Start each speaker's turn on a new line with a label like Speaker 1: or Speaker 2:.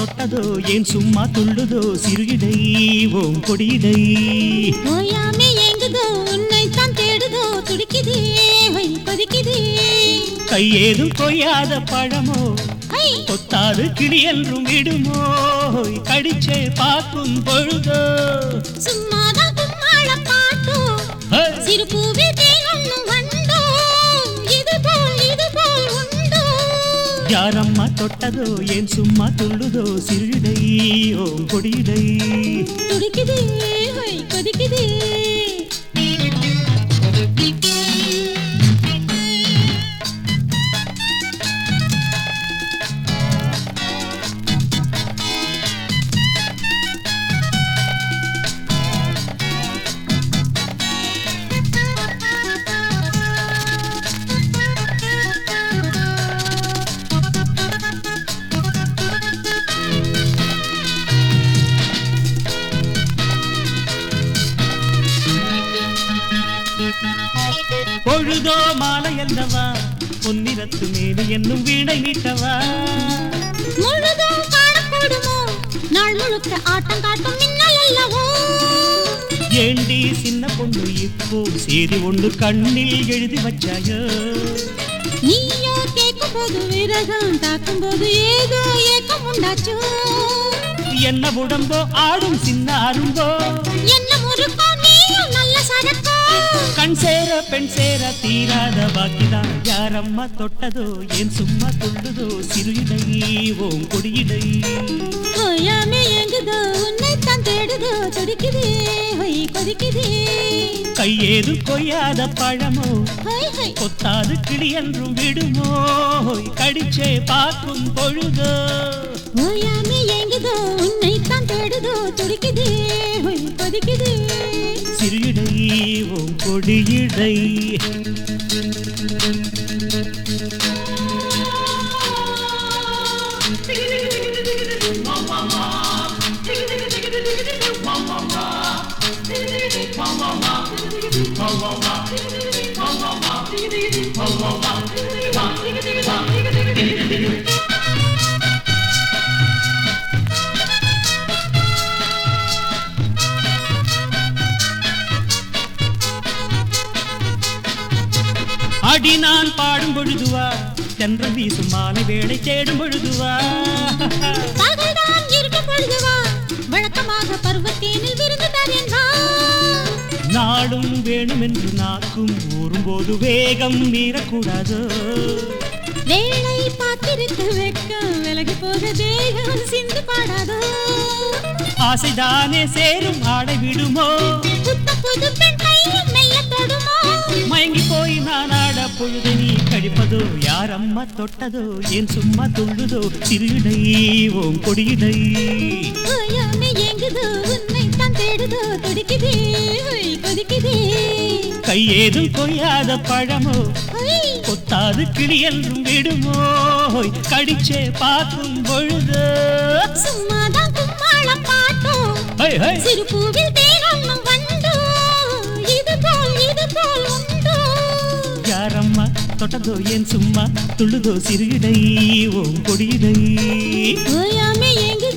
Speaker 1: தொட்டதோ ஏன் சும்மா துள்ளுதோ சிறுகிடை ஓம் கொடியிடை
Speaker 2: ஓயாமே ஏங்குதோ உன்னைத்தான் தேடுதோ துடிக்குதே கொதிக்குதே
Speaker 1: கையேதும் கொய்யாத பழமோ கொத்தாது கிளி என்றும் விடுமோ கடிச்சே பார்க்கும் பொழுதோ
Speaker 2: சும்மாதான் கும்மாள பாட்டோ சிறு பூவே தேனும் வண்டோ இது போல் உண்டோ
Speaker 1: யாரம்மா தொட்டதோ ஏன் சும்மா துள்ளுதோ சிறுடை ஓம் கொடியிடை
Speaker 2: துடிக்குதே கொதிக்குதே
Speaker 1: பொழுதோ மாலை அல்லவா பொன்னிறத்து மேனி என்னும் வீணை மீட்டவா
Speaker 2: முழுதோ காணக்கூடுமோ நாள் முழுக்க ஆட்டம் காட்டும் மின்னல் அல்லவோ
Speaker 1: ஏண்டி சின்ன பொண்ணு இப்போ செய்தி ஒன்று கண்ணில் எழுதி வச்சாயோ
Speaker 2: நீயோ கேட்கும் போது விரகம் தாக்கும் போது ஏதோ ஏக்கம் உண்டாச்சோ
Speaker 1: என்ன உடம்போ ஆடும் சின்ன அரும்போ
Speaker 2: என்ன முறுக்கோ நீயும் நல்ல சரக்கோ
Speaker 1: கண் சேர பெண் சேர தீராத பாக்கிதான் யாரம்மா தொட்டதோ ஏன் சும்மா துள்ளுதோ சிறுஇடை ஓம் கொடியிடை
Speaker 2: ஓயாமே ஏங்குதோ உன்னைத்தான் தேடுதோ துடிக்குதே கொதிக்குதே
Speaker 1: கையேது கொய்யாத பழமோ கொத்தாது கிளி என்றும் விடுமோ கடிச்சே பார்க்கும் பொழுதோ
Speaker 2: ஓயாமே ஏங்குதோ உன்னைத்தான் தேடுதோ துடிக்குதே கொதிக்குதே
Speaker 1: சிறுஇடை ஓம் கொடியிடை அடி நான் பாடும் பொழுதுவா தென்றல் வீசும் மாலை வேளை தேடும் பொழுதுவா
Speaker 2: பகல்தான் இருக்கும் பொழுதுவா வழக்கமாக பருவத்தேனில் விருந்து தரேன் வா
Speaker 1: நாடும் வேணும் என்று நாக்கும் ஊறும்போது வேகம் மீறக்கூடாதோ
Speaker 2: வேளை பார்த்திருக்க வெட்கம் விலகி போக தேகம் சிந்து பாடாதோ
Speaker 1: ஆசைதானே சேரும் ஆடை விடுமோ
Speaker 2: புத்த புது பெண் கையில் மெல்ல தொடுமோ
Speaker 1: மயங்கி போய் நான் ஆட பொழுது நீ கழிப்பதோ யாரம்மா தொட்டதோ ஏன் சும்மா துள்ளுதோ சிறுஇடை ஓம் கொடியிடை
Speaker 2: ஓயாமே ஏங்குதோ உன்னைத்தான் தேடுதோ துடிக்குதே கொதிக்குதே
Speaker 1: கையேதும் கொய்யாத பழமோ கொத்தாது கிளி என்றும் விடுமோ கடிச்சே பார்க்கும் பொழுது
Speaker 2: சும்மாதான் கும்மாள பாட்டோ சிறு பூவில் தேனும் வண்டோ இது போல் உண்டோ
Speaker 1: யாரம்மா தொட்டதோ ஏன் சும்மா துள்ளுதோ சிறுஇடை ஓம் கொடியிடை
Speaker 2: ஓயாமே ஏங்கு